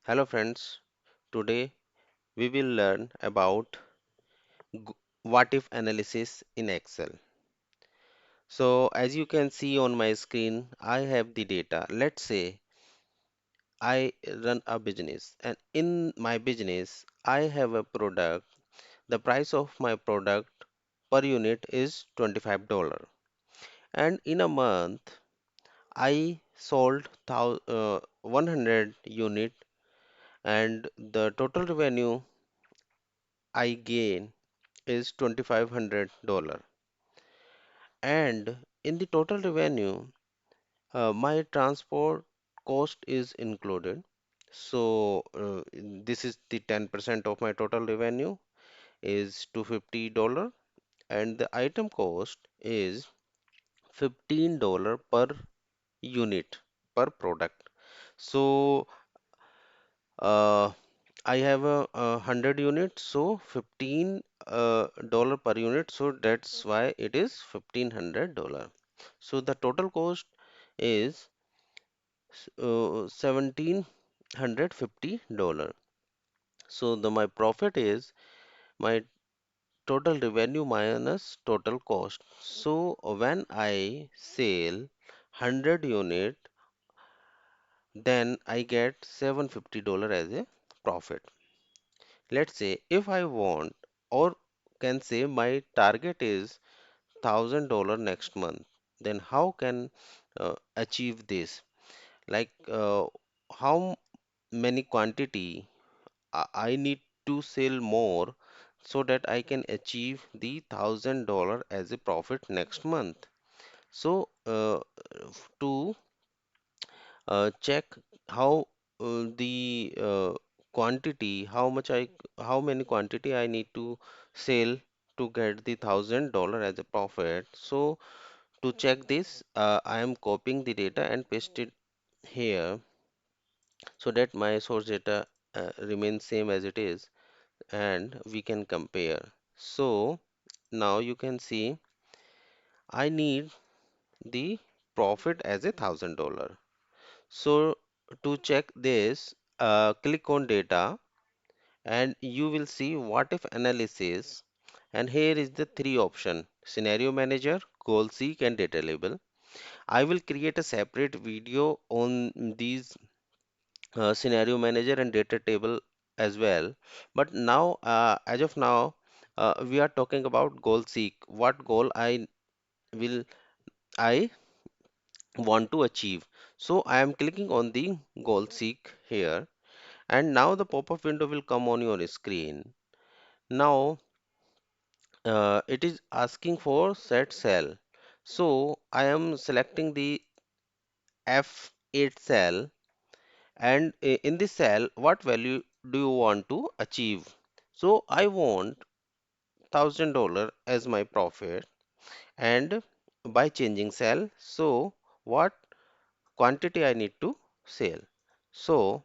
Hello friends, today we will learn about g- what if analysis in Excel. So as you can see on my screen, I have the data. Let's say I run a business and in my business I have a product. The price of my product per unit is $25 and in a month I sold 100 unit and the total revenue I gain is $2,500 and in the total revenue my transport cost is included, so this is the 10% of my total revenue is $250 and the item cost is $15 per unit per product. So uh, I have a 100 units, so 15 dollar per unit, so that's why it is $1,500. So the total cost is $1,750. So the my profit is my total revenue minus total cost. So when I sell 100 unit, then I get $750 as a profit. Let's say if I want or can say my target is $1,000 next month, then how can achieve this? Like how many quantity I need to sell more so that I can achieve the $1,000 as a profit next month. So to check how the quantity, how many quantity I need to sell to get the $1,000 as a profit. So to check this, I am copying the data and paste it here so that my source data remains same as it is and we can compare. So now you can see I need the profit as $1,000. So to check this, click on data and you will see what if analysis. And here is the three option: scenario manager, goal seek, and data label. I will create a separate video on these scenario manager and data table as well. But now, as of now, we are talking about goal seek. What goal will I want to achieve? So I am clicking on the goal seek here, and now the pop-up window will come on your screen. Now it is asking for set cell. So I am selecting the F8 cell and in this cell what value do you want to achieve? So I want $1,000 as my profit and by changing cell, so what quantity I need to sell. So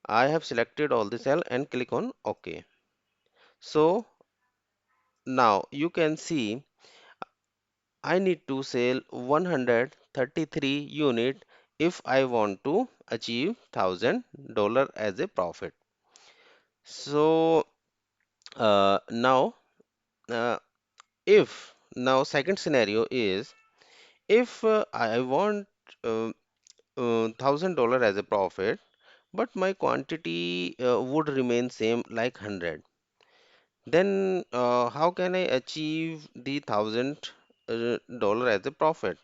I have selected all the cell and click on OK. So now you can see I need to sell 133 unit if I want to achieve $1,000 as a profit. So now uh, if now second scenario is if I want uh, $1,000 as a profit, but my quantity would remain same like 100, then how can I achieve the $1,000 as a profit?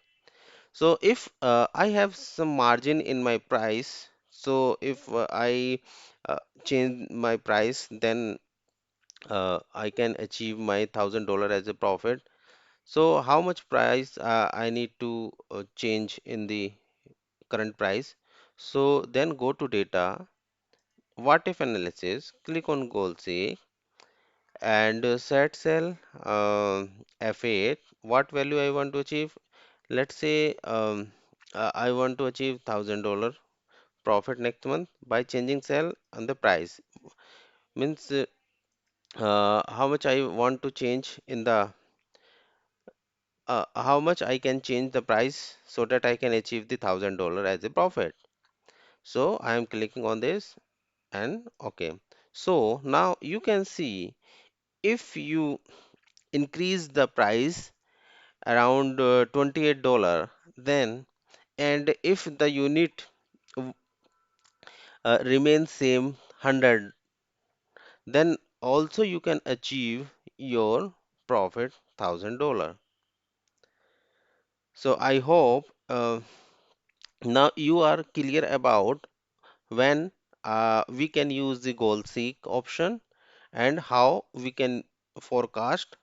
So if I have some margin in my price, so if I change my price, then I can achieve my $1,000 as a profit. So how much price I need to change in the current price? So then go to data, what if analysis, click on goal C and set cell F8. What value I want to achieve? Let's say I want to achieve $1,000 profit next month by changing cell and the price. Means how much I want to change in the how much I can change the price so that I can achieve the $1,000 as a profit. So I am clicking on this and okay. So now you can see if you increase the price around $28, then and if the unit remains same 100, then also you can achieve your profit $1,000. So I hope now you are clear about when we can use the goal seek option and how we can forecast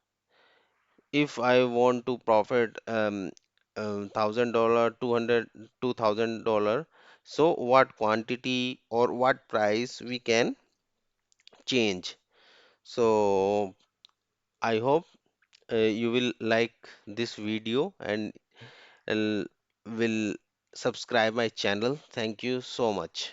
if I want to profit $1,000, 200, $2,000. So what quantity or what price we can change. So I hope you will like this video and will subscribe my channel. Thank you so much.